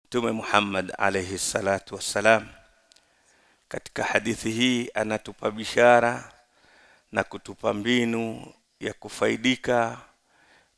Mtume Muhammad alayhi salatu wassalam katika hadithi hii anatupa bishara na kutupa mbinu ya kufaidika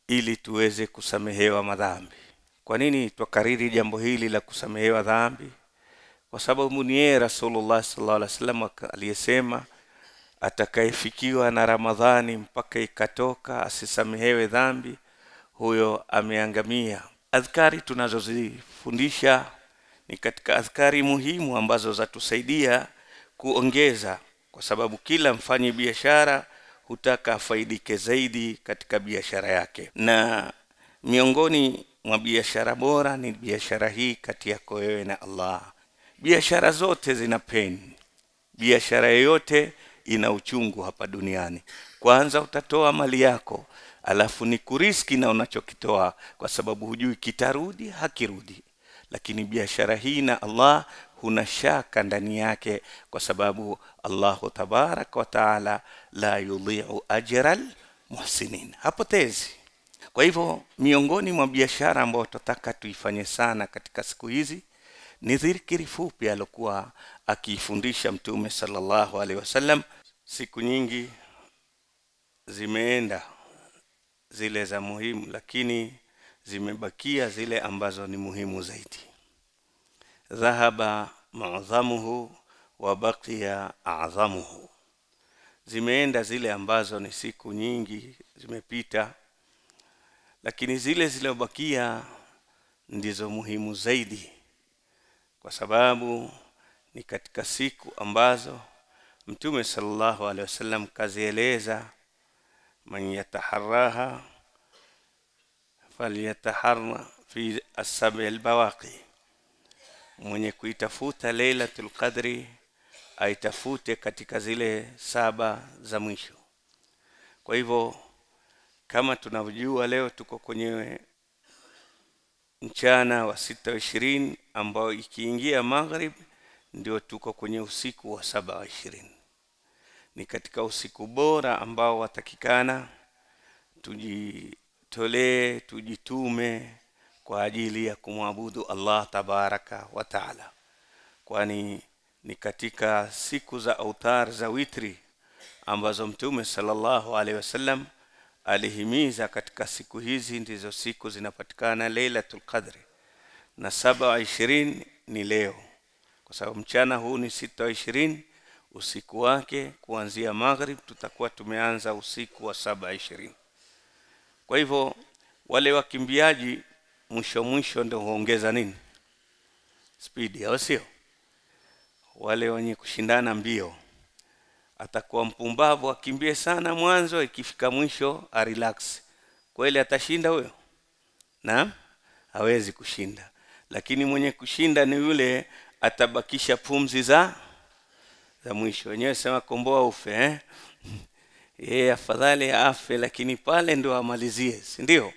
ili tuweze kusamehewa madhambi. Kwa nini tukariri jambo hili la kusamehewa dhambi? Kwa sababu ni Rasulullah sallallahu alaihi wasallam aliyesema atakayefikiwa na Ramadhani mpaka ikatoka asisamehewe dhambi, huyo ameangamia. Adhkari tunazozifundisha ni katika adhkari muhimu ambazo zatusaidia kuongeza, kwa sababu kila mfanyi biashara hutaka faidike zaidi katika biashara yake, na miongoni mwa biashara bora ni biashara hii kati yako wewe na Allah. Biashara zote zina pain, biashara yoyote ina uchungu hapa duniani. Kwanza utatoa mali yako, alafu ni kuriski na unachokitoa, kwa sababu hujui kitarudi hakirudi. Lakini biashara hii na Allah huna shaka ndani yake, kwa sababu Allahu tabarak wa taala la yudhi'u ajral muhsinin, hapotezi. Kwa hivyo miongoni mwa biashara ambayo tutataka tuifanye sana katika siku hizi ni dhikri fupi alokuwa akifundisha Mtume sallallahu alaihi wasallam. Siku nyingi zimeenda zile za muhimu, lakini zimebakia zile ambazo ni muhimu zaidi. Dhahaba ma'dhamuhu wa baqiya a'zamuhu. Zimeenda zile ambazo ni siku nyingi zimepita, lakini zile zilizobakia ndizo muhimu zaidi, kwa sababu ni katika siku ambazo Mtume sallallahu alaihi wasallam kazieleza, man yataharraha falyataharra fi as-sab'i al-bawaqi, mwenye kuitafuta Lailatul Qadri aitafute katika zile 7 za mwisho. Kwa hivyo kama tunavyojua leo tuko kwenye mchana wa 26 ambao ikiingia maghrib ndio tuko kwenye usiku wa 27. Ni katika usiku bora ambao watakikana tujitolee, tujitume kwa ajili ya kumwabudu Allah tabaraka wa taala, kwani ni katika siku za autar za witri ambazo Mtume sallallahu alaihi wasallam alihimiza. Katika siku hizi ndizo siku zinapatikana Lailatul Qadri, na 27 ni leo, kwa sababu mchana huu ni 26, usiku wake kuanzia maghrib tutakuwa tumeanza usiku wa 27. Kwa hivyo wale wakimbiaji mwisho ndio huongeza nini? Speed, au sio? Wale wenye kushindana mbio, atakuwa mpumbavu akimbie sana mwanzo, ikifika mwisho a relax. Kweli atashinda huyo? Naam, hawezi kushinda. Lakini mwenye kushinda ni yule atabakisha pumzi za mwisho. Wenyewe sema komboa ufe, afadhali afe, lakini pale ndio amalizie, si ndio?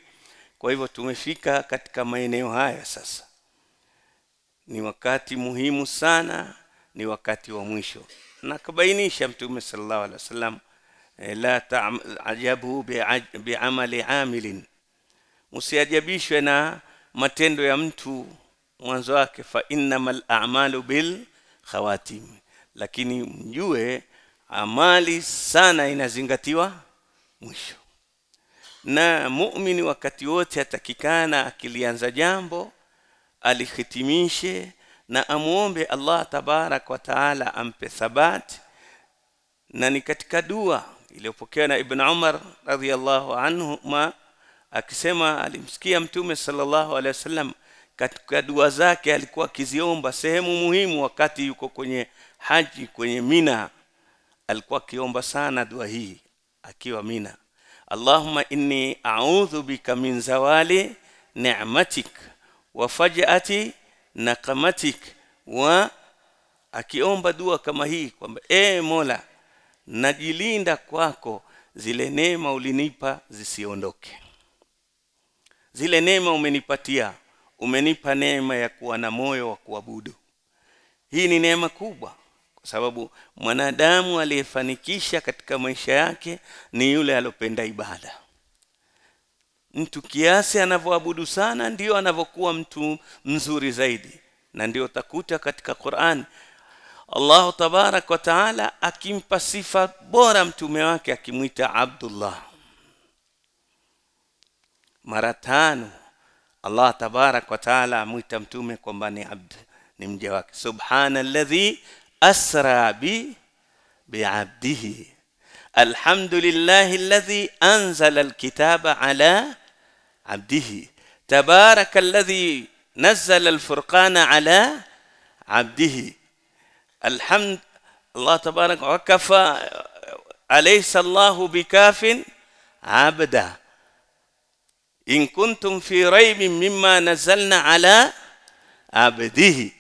Kwa hivyo tumefika katika maeneo haya sasa. Ni wakati muhimu sana, ni wakati wa mwisho. Na kabainisha Mtume sallallahu alaihi wasallam, la ta'ajabu bi'amali 'amilin, msiajabishwe na matendo ya mtu mwanzo wake, fa innamal a'malu bil khawatim, lakini mjue amali sana inazingatiwa mwisho. Na muumini wakati wote atakikana akilianza jambo alihitimishe na amuombe Allah tabarak wa taala ampe thabat. Na ni katika dua iliyopokewa na Ibn Umar radhiyallahu anhu akisema alimsikia Mtume sallallahu alaihi wasallam katika dua zake alikuwa akiziomba sehemu muhimu wakati yuko kwenye haji, kwenye Mina. Alikuwa akiomba sana dua hii akiwa Mina: Allahumma inni a'udhu bika min zawali ni'matik wa faj'ati naqamatik. Wa akiomba dua kama hii kwamba Mola, najilinda kwako, zile neema ulinipa zisiondoke. Zile neema umenipatia, umenipa neema ya kuwa na moyo wa kuabudu. Hii ni neema kubwa, kwa sababu mwanadamu aliyefanikisha katika maisha yake ni yule alopenda ibada. mtu kiasi anavyoabudu sana ndio anavyokuwa mtu mzuri zaidi. Na ndio utakuta katika Qur'an Allah tabarak wa taala akimpa sifa bora mtume wake akimuita Abdullah. Mara 5 Allah tabarak wa taala amuita mtume kwamba ni abd, ni mja wake. Subhanalladhi asra bi'abdihi, alhamdulillahi alladhi anzala alkitaba ala abdihi, tabarakalladhi nazzala alfurqana ala abdihi. الحمد الله تبارك وكفى أليس الله بكاف عبدا إن كنتم في ريب مما نزلنا على عبده.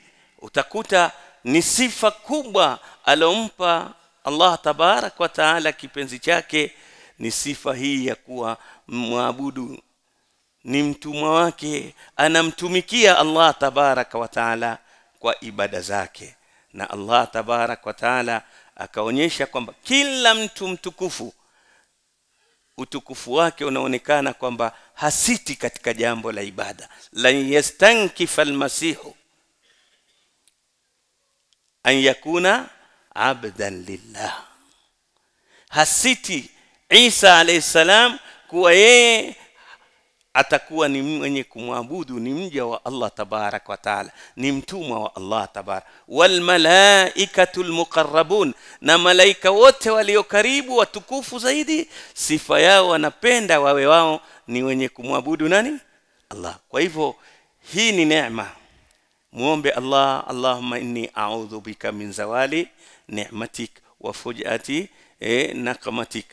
utakuta ni sifa kubwa alompa Allah tabarak wa taala kipenzi chake, ni sifa hii ya kuwa muabudu, ni mtumwa wake, anamtumikia Allah tabarak wa taala kwa ibada zake. Na Allah tabarak wa taala akaonyesha kwamba kila mtu mtukufu utukufu wake unaonekana kwamba hasiti katika jambo la ibada. La yastankifa almasihu an yakuna abdan lillah, hasiti Isa alayhi salam kuwa yeye atakuwa ni mwenye kumwabudu, ni mja wa Allah tabarak wa taala, ni mtumwa wa Allah tabarak. Wal malaikatul muqarrabun, na malaika wote walio karibu watukufu zaidi, sifa yao wanapenda wawe wao ni wenye kumwabudu nani? Allah. Kwa hivyo hii ni neema. Muombe Allah, Allahumma inni a'udhu bika min zawali ni'matik wa fujati naqmatik.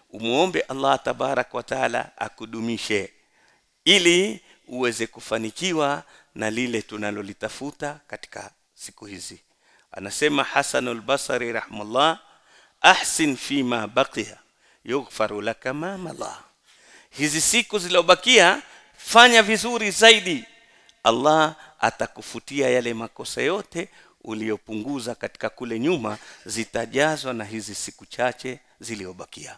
Umuombe Allah tabarak wa taala akudumishe ili uweze kufanikiwa na lile tunalolitafuta katika siku hizi. Anasema Hasanul Basri rahimahullah, ahsin fima baqiya yughfaru laka ma mala. Hizi siku zilobakia fanya vizuri zaidi, Allah atakufutia yale makosa yote uliopunguza katika kule nyuma, zitajazwa na hizi siku chache ziliobakia.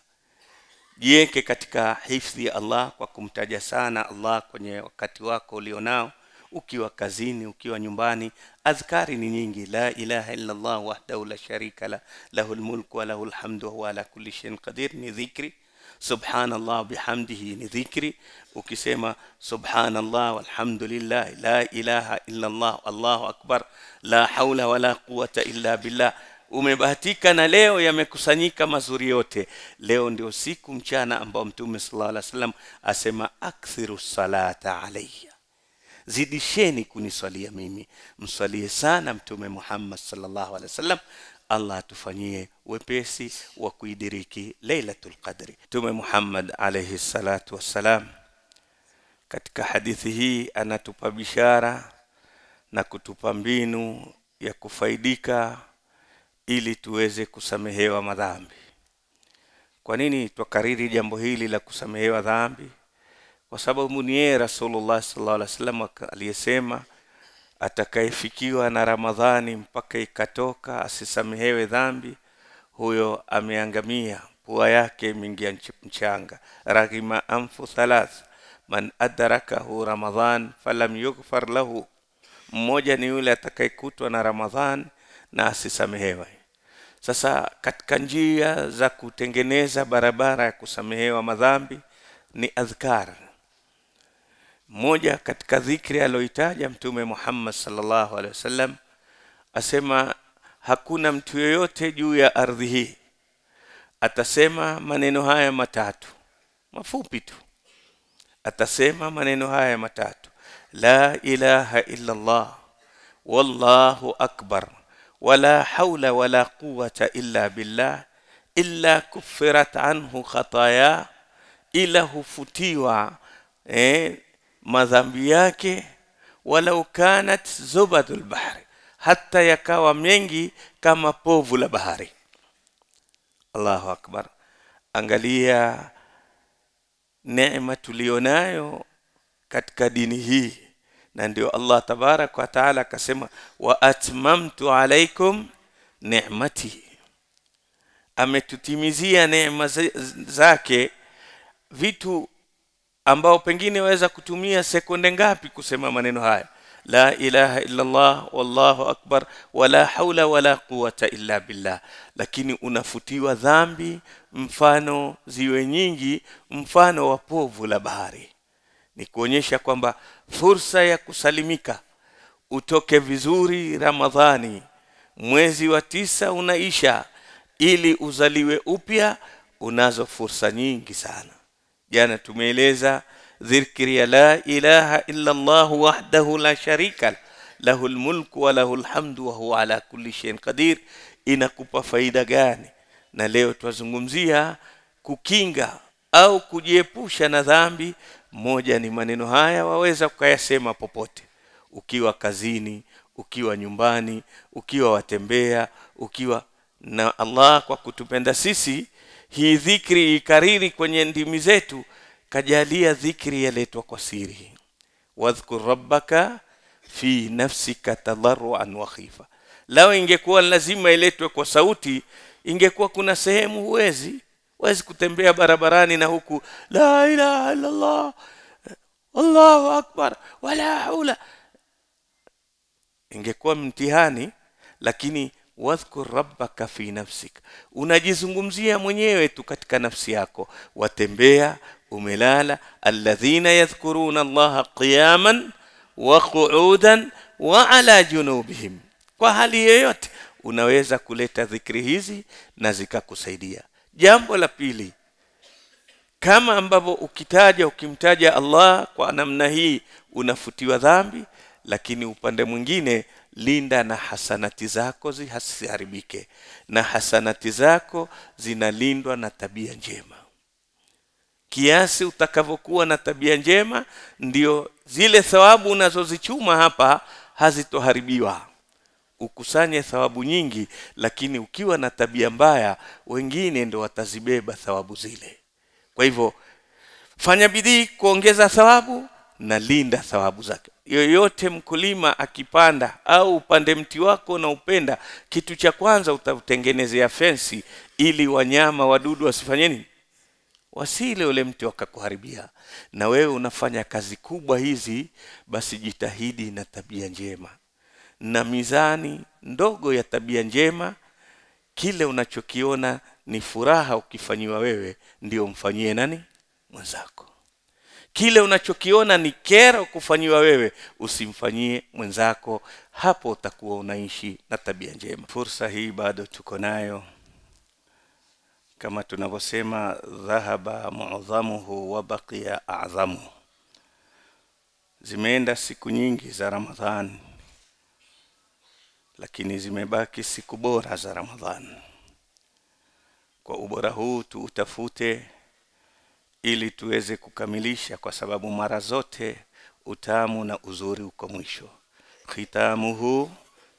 Jiweke katika hifadhi ya Allah kwa kumtaja sana Allah kwenye wakati wako ulionao, ukiwa kazini, ukiwa nyumbani. Azkari ni nyingi. La ilaha illa Allah wahdahu la sharika la, lahul mulku wa lahul hamdu wa huwa ala kulli shay'in qadir ni dhikri. Subhanallah bihamdihi ni dhikri. Ukisema subhanallah walhamdulillah la ilaha illa Allah Allahu akbar la hawla wala quwwata illa billah, umebahatika na leo yamekusanyika mazuri yote. Leo ndio siku mchana ambao Mtume sallallahu alaihi wasallam asema akthiru salata alayya, zidisheni kuniswalia mimi. Mswalie sana Mtume Muhammad sallallahu alaihi wasallam, Allah atufanyie wepesi wa kuidiriki Lailatul Qadri. Mtume Muhammad alayhi salatu wassalam katika hadithi hii anatupa bishara na kutupa mbinu ya kufaidika ili tuweze kusamehewa madhambi. Kwa nini tukariri jambo hili la kusamehewa dhambi? Kwa sababu ni yeye Rasulullah sallallahu alaihi wasallam aliyesema atakayefikiwa na Ramadhani mpaka ikatoka asisamehewe dhambi, huyo ameangamia, pua yake mingia mchanga. Raghima anfu thalath man adrakahu Ramadhan falam yughfar lahu, mmoja ni yule atakayekutwa na Ramadhan na asisamehewe. Sasa katika njia za kutengeneza barabara ya kusamehewa madhambi ni adhkar. Moja katika dhikri aloitaja Mtume Muhammad sallallahu alaihi wasallam asema hakuna mtu yeyote juu ya ardhi hii atasema maneno haya matatu mafupi tu. Atasema maneno haya matatu: la ilaha illa Allah wallahu akbar wala hawla wala quwwata illa billah illa kuffirat anhu khataya, ila hufutiwa madhambi yake walau kanat zubadul bahri, hata yakawa mengi kama povu la bahari. Allahu akbar. Angalia neema tulionayo katika dini hii, na ndio Allah tabarak wa taala akasema wa atmamtu alaikum ni'mati, ametutimizia neema zake. Vitu ambao pengine waweza kutumia sekunde ngapi kusema maneno haya, la ilaha illa Allah wallahu akbar wala haula wala quwata illa billah, lakini unafutiwa dhambi mfano ziwe nyingi, mfano wa povu la bahari. Ni kuonyesha kwamba fursa ya kusalimika, utoke vizuri Ramadhani, mwezi wa 9 unaisha, ili uzaliwe upya, unazo fursa nyingi sana. Jana tumeeleza dhikri ya la ilaha illa Allah wahdahu la sharika lahul mulku wa lahul hamdu wa huwa ala kulli shay'in qadir inakupa faida gani. Na leo twazungumzia kukinga au kujiepusha na dhambi. Moja ni maneno haya waweza kuyasema popote, ukiwa kazini, ukiwa nyumbani, ukiwa watembea, ukiwa na Allah kwa kutupenda sisi hii dhikri ikariri kwenye ndimi zetu, kajalia dhikri yaletwa kwa siri. Wadhkur rabbaka fi nafsika tadarruan wa khifa. Lao ingekuwa lazima iletwe kwa sauti, ingekuwa kuna sehemu huwezi kutembea barabarani na huku la ilaha illa Allah Allahu akbar wala haula, ingekuwa mtihani. Lakini wadhkur rabbaka fi nafsika, unajizungumzia mwenyewe tu katika nafsi yako, watembea, umelala, alladhina yadhkuruna Allah qiyaman wa qu'udan wa ala junubihim. Kwa hali yoyote unaweza kuleta dhikri hizi na zikakusaidia. Jambo la pili, kama ambavyo ukimtaja Allah kwa namna hii unafutiwa dhambi, lakini upande mwingine linda na hasanati zako zisiharibike, na hasanati zako zinalindwa na tabia njema. Kiasi utakavyokuwa na tabia njema, ndio zile thawabu unazozichuma hapa hazitoharibiwa. Ukusanye thawabu nyingi, lakini ukiwa na tabia mbaya, wengine ndio watazibeba thawabu zile. Kwa hivyo fanya bidii kuongeza thawabu na linda thawabu zake. Yoyote mkulima akipanda au upande mti wako na upenda, kitu cha kwanza utatengenezea fensi ili wanyama wadudu wasifanye nini? Wasile ule mti wakakuharibia. Na wewe unafanya kazi kubwa hizi, basi jitahidi na tabia njema. Na mizani ndogo ya tabia njema, kile unachokiona ni furaha ukifanyiwa wewe, ndio mfanyie nani? Mwenzako. Kile unachokiona ni kero kufanyiwa wewe, usimfanyie mwenzako. Hapo utakuwa unaishi na tabia njema. Fursa hii bado tuko nayo. Kama tunavyosema, dhahaba mu'dhamuhu wa baqiya a'zamu. Zimeenda siku nyingi za Ramadhani, lakini zimebaki siku bora za Ramadhani. Kwa ubora huu tuutafute ili tuweze kukamilisha, kwa sababu mara zote utamu na uzuri uko mwisho. Khitamuhu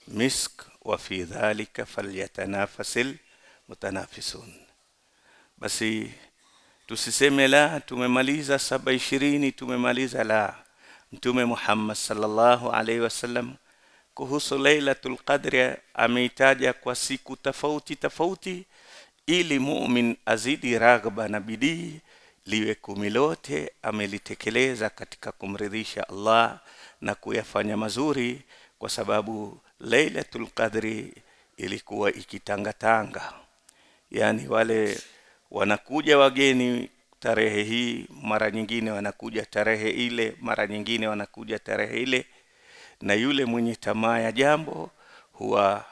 misk wa fi dhalika falyatanafasil mutanafisun. Basi tusiseme la tumemaliza 7:20 tumemaliza, la. Mtume Muhammad sallallahu alaihi wasallam kuhusu Lailatul Qadr ameitaja kwa siku tofauti ili muumini azidi raghba na bidii. Liwe kumi lote amelitekeleza katika kumridhisha Allah na kuyafanya mazuri, kwa sababu Lailatul Qadri ilikuwa ikitangatanga. Yani wale wanakuja wageni tarehe hii, mara nyingine wanakuja tarehe ile, mara nyingine wanakuja tarehe ile, na yule mwenye tamaa ya jambo huwa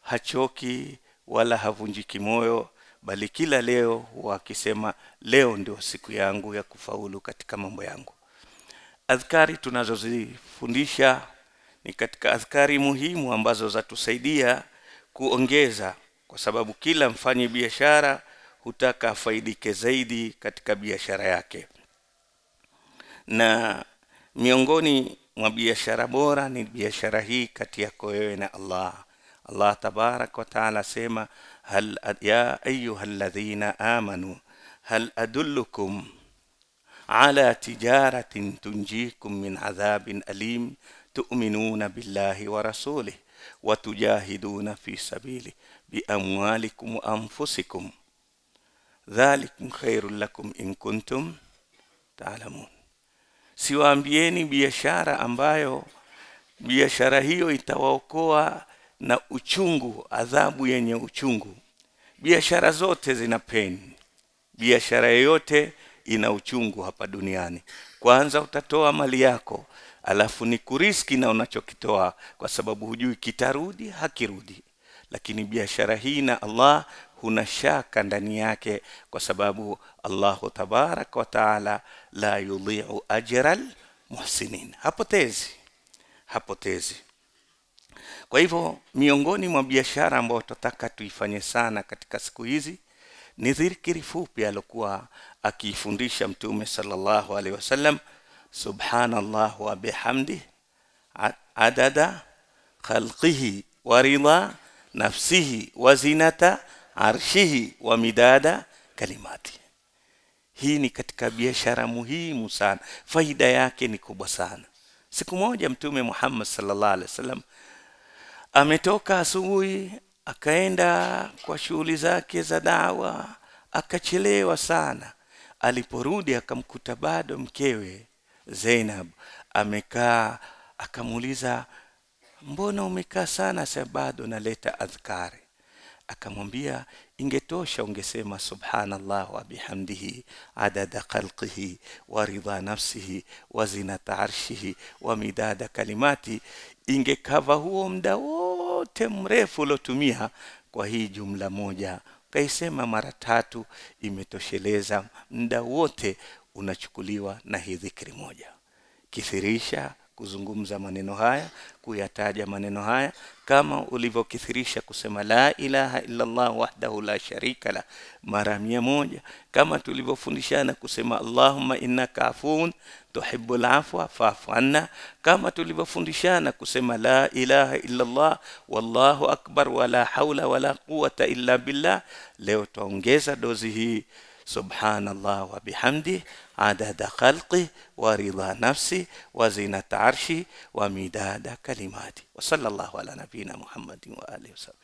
hachoki wala havunjiki moyo, bali kila leo huwa akisema leo ndio siku yangu ya kufaulu katika mambo yangu. Adhkari tunazozifundisha ni katika adhkari muhimu ambazo zatusaidia kuongeza, kwa sababu kila mfanyi biashara hutaka afaidike zaidi katika biashara yake. Na miongoni mwa biashara bora ni biashara hii kati yako wewe na Allah. Allah tabarak wa taala sema, hal ya ayyuhalladhina amanu hal adullukum ala tijaratin tunjikum min adhabin alim tu'minuna billahi wa rasulih wa tujahiduna fi sabili bi amwalikum wa anfusikum dhalikum khairul lakum in kuntum ta'lamun. Siwaambieni biashara ambayo biashara hiyo itawaokoa na uchungu, adhabu yenye uchungu. Biashara zote zina pain. Biashara yoyote ina uchungu hapa duniani. Kwanza utatoa mali yako, alafu ni kuriski na unachokitoa, kwa sababu hujui kitarudi hakirudi. Lakini biashara hii na Allah huna shaka ndani yake, kwa sababu Allahu tabarak wa taala la yudhi'u ajral muhsinin. Hapotezi. Kwa hivyo miongoni mwa biashara ambayo tutataka tuifanye sana katika siku hizi ni dhikri fupi alokuwa akifundisha Mtume sallallahu alaihi wasallam, subhanallah wa bihamdi adada khalqihi wa ridha nafsihi wa zinata arshihi wa midada kalimati. Hii ni katika biashara muhimu sana, faida yake ni kubwa sana. Siku moja Mtume Muhammad sallallahu alaihi wasallam ametoka asubuhi akaenda kwa shughuli zake za da'wa, akachelewa sana. Aliporudi akamkuta bado mkewe Zainab amekaa. Akamuuliza, mbona umekaa sana? Sasa bado naleta adhkari. Akamwambia, ingetosha ungesema subhanallah wa bihamdihi adada khalqihi wa ridha nafsihi wa zinata arshihi wa midada kalimati. Ingekava huo muda wote mrefu ulotumia kwa hii jumla moja. Kaisema mara 3, imetosheleza muda wote unachukuliwa na hii dhikri moja. Kithirisha kuzungumza maneno haya, kuyataja maneno haya, kama ulivyokithirisha kusema la ilaha illa Allah wahdahu la sharika la mara 100, kama tulivyofundishana kusema Allahumma innaka afuun tuhibbul afwa fa'fu anna, kama tulivyofundishana kusema la ilaha illa Allah wallahu akbar wala haula wala quwwata illa billah. Leo tuongeza dozi hii, subhanallah wa bihamdi adada khalqi wa ridha nafsi wa zinata arshi wa midada kalimati. Wa sallallahu ala nabina Muhammadin wa alihi wasallam.